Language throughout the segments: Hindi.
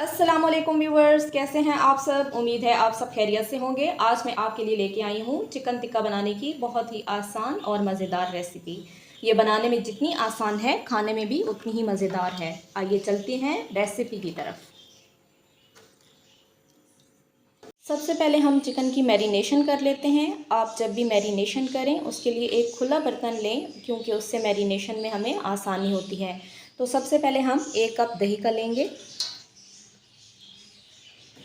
अस्सलामुअलैकुम व्यूवर्स, कैसे हैं आप सब। उम्मीद है आप सब खैरियत से होंगे। आज मैं आपके लिए लेके आई हूँ चिकन टिक्का बनाने की बहुत ही आसान और मज़ेदार रेसिपी। ये बनाने में जितनी आसान है खाने में भी उतनी ही मज़ेदार है। आइए चलते हैं रेसिपी की तरफ। सबसे पहले हम चिकन की मैरिनेशन कर लेते हैं। आप जब भी मैरिनेशन करें उसके लिए एक खुला बर्तन लें, क्योंकि उससे मैरिनेशन में हमें आसानी होती है। तो सबसे पहले हम 1 कप दही का लेंगे।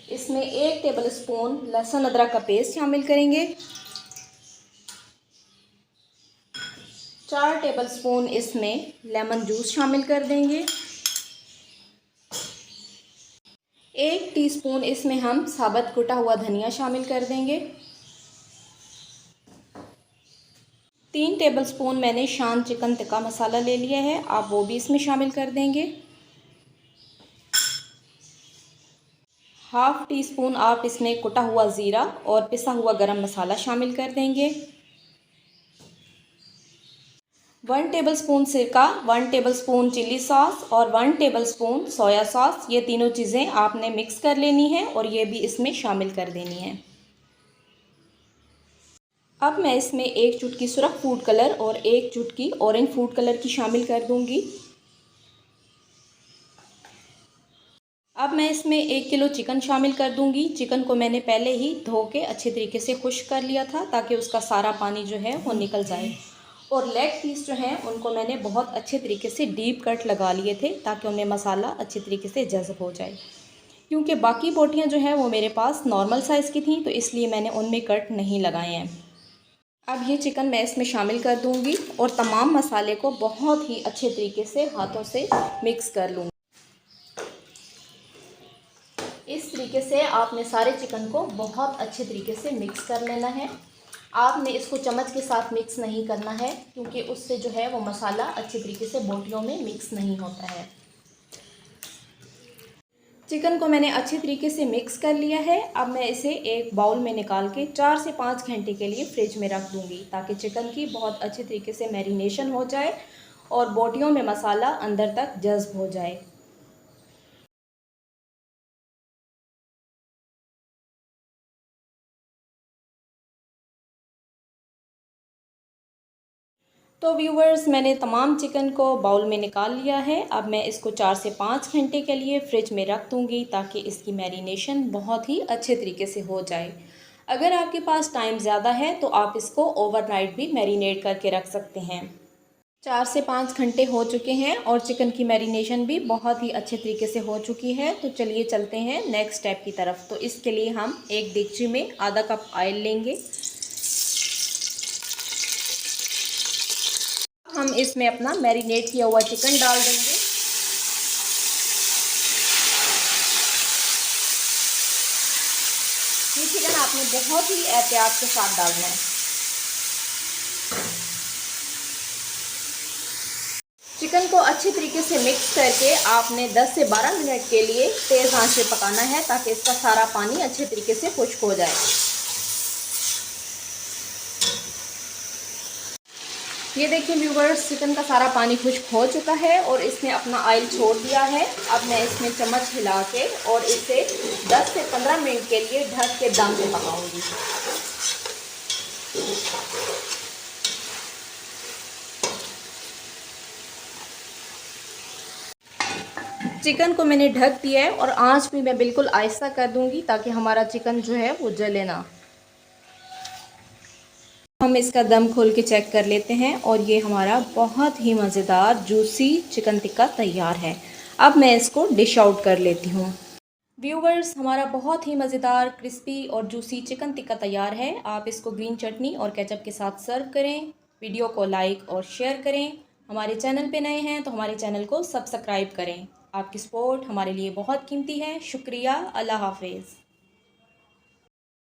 इसमें 1 टेबलस्पून लहसुन अदरक का पेस्ट शामिल करेंगे। 4 टेबलस्पून इसमें लेमन जूस शामिल कर देंगे। 1 टीस्पून इसमें हम साबुत कुटा हुआ धनिया शामिल कर देंगे। 3 टेबलस्पून मैंने शान चिकन टिक्का मसाला ले लिया है, आप वो भी इसमें शामिल कर देंगे। हाफ़ टी स्पून आप इसमें कुटा हुआ ज़ीरा और पिसा हुआ गरम मसाला शामिल कर देंगे। 1 टेबलस्पून सिरका, 1 टेबलस्पून चिली सॉस और 1 टेबलस्पून सोया सॉस, ये तीनों चीज़ें आपने मिक्स कर लेनी है और ये भी इसमें शामिल कर देनी है। अब मैं इसमें 1 चुटकी सुरख फूड कलर और 1 चुटकी ऑरेंज फूड कलर की शामिल कर दूंगी। अब मैं इसमें 1 किलो चिकन शामिल कर दूंगी। चिकन को मैंने पहले ही धो के अच्छे तरीके से खुश्क कर लिया था, ताकि उसका सारा पानी जो है वो निकल जाए। और लेग पीस जो हैं उनको मैंने बहुत अच्छे तरीके से डीप कट लगा लिए थे, ताकि उनमें मसाला अच्छे तरीके से जज़्ब हो जाए। क्योंकि बाकी बोटियाँ जो हैं वो मेरे पास नॉर्मल साइज़ की थी, तो इसलिए मैंने उनमें कट नहीं लगाए हैं। अब ये चिकन मैं इसमें शामिल कर दूंगी और तमाम मसाले को बहुत ही अच्छे तरीके से हाथों से मिक्स कर लूँगी। इस तरीके से आपने सारे चिकन को बहुत अच्छे तरीके से मिक्स कर लेना है। आपने इसको चम्मच के साथ मिक्स नहीं करना है, क्योंकि उससे जो है वो मसाला अच्छे तरीके से बोटियों में मिक्स नहीं होता है। चिकन को मैंने अच्छे तरीके से मिक्स कर लिया है। अब मैं इसे एक बाउल में निकाल के 4 से 5 घंटे के लिए फ्रिज में रख दूँगी, ताकि चिकन की बहुत अच्छे तरीके से मैरिनेशन हो जाए और बोटियों में मसाला अंदर तक जज़्ब हो जाए। तो व्यूवर्स, मैंने तमाम चिकन को बाउल में निकाल लिया है। अब मैं इसको 4 से 5 घंटे के लिए फ्रिज में रख दूँगी, ताकि इसकी मैरिनेशन बहुत ही अच्छे तरीके से हो जाए। अगर आपके पास टाइम ज़्यादा है तो आप इसको ओवरनाइट भी मैरिनेट करके रख सकते हैं। 4 से 5 घंटे हो चुके हैं और चिकन की मैरिनेशन भी बहुत ही अच्छे तरीके से हो चुकी है। तो चलिए चलते हैं नेक्स्ट स्टेप की तरफ। तो इसके लिए हम एक देगची में आधा कप ऑयल लेंगे। हम इसमें अपना मैरिनेट किया हुआ चिकन डाल देंगे। ये चिकन आपने बहुत ही एहतियात के साथ डालना है। चिकन को अच्छे तरीके से मिक्स करके आपने 10 से 12 मिनट के लिए तेज़ आंच पे पकाना है, ताकि इसका सारा पानी अच्छे तरीके से खुश्क हो जाए। ये देखिए व्यूवर्स, चिकन का सारा पानी खुश्क हो चुका है और इसने अपना ऑयल छोड़ दिया है। अब मैं इसमें चम्मच हिला के और इसे 10 से 15 मिनट के लिए ढक के दम पे पकाऊंगी। चिकन को मैंने ढक दिया है और आंच भी मैं बिल्कुल आहिस्ता कर दूंगी, ताकि हमारा चिकन जो है वो जले ना। हम इसका दम खोल के चेक कर लेते हैं और ये हमारा बहुत ही मज़ेदार जूसी चिकन टिक्का तैयार है। अब मैं इसको डिश आउट कर लेती हूँ। व्यूवर्स, हमारा बहुत ही मज़ेदार क्रिस्पी और जूसी चिकन टिक्का तैयार है। आप इसको ग्रीन चटनी और केचप के साथ सर्व करें। वीडियो को लाइक और शेयर करें। हमारे चैनल पे नए हैं तो हमारे चैनल को सब्सक्राइब करें। आपकी सपोर्ट हमारे लिए बहुत कीमती है। शुक्रिया। अल्लाह हाफिज़।